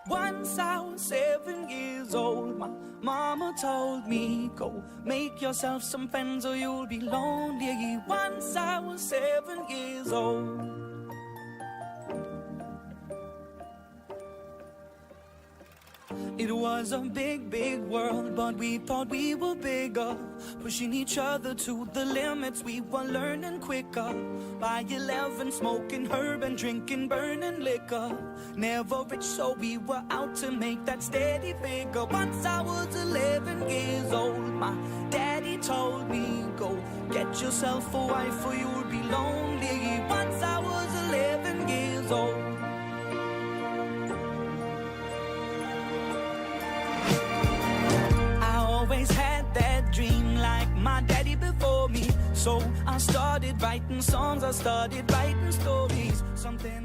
Once I was 7 years old, my mama told me, go make yourself some friends or you'll be lonely. Once I was 7 years old. It was a big, big world, but we thought we were bigger, pushing each other to the limits. We were learning quicker. By 11, smoking herb and drinking burning liquor. Never rich, so we were out to make that steady figure. Once I was 11 years old, my daddy told me, go get yourself a wife or you'll be lonely. Once I was 11 years old. Always had that dream like my daddy before me. So I started writing songs, I started writing stories. Something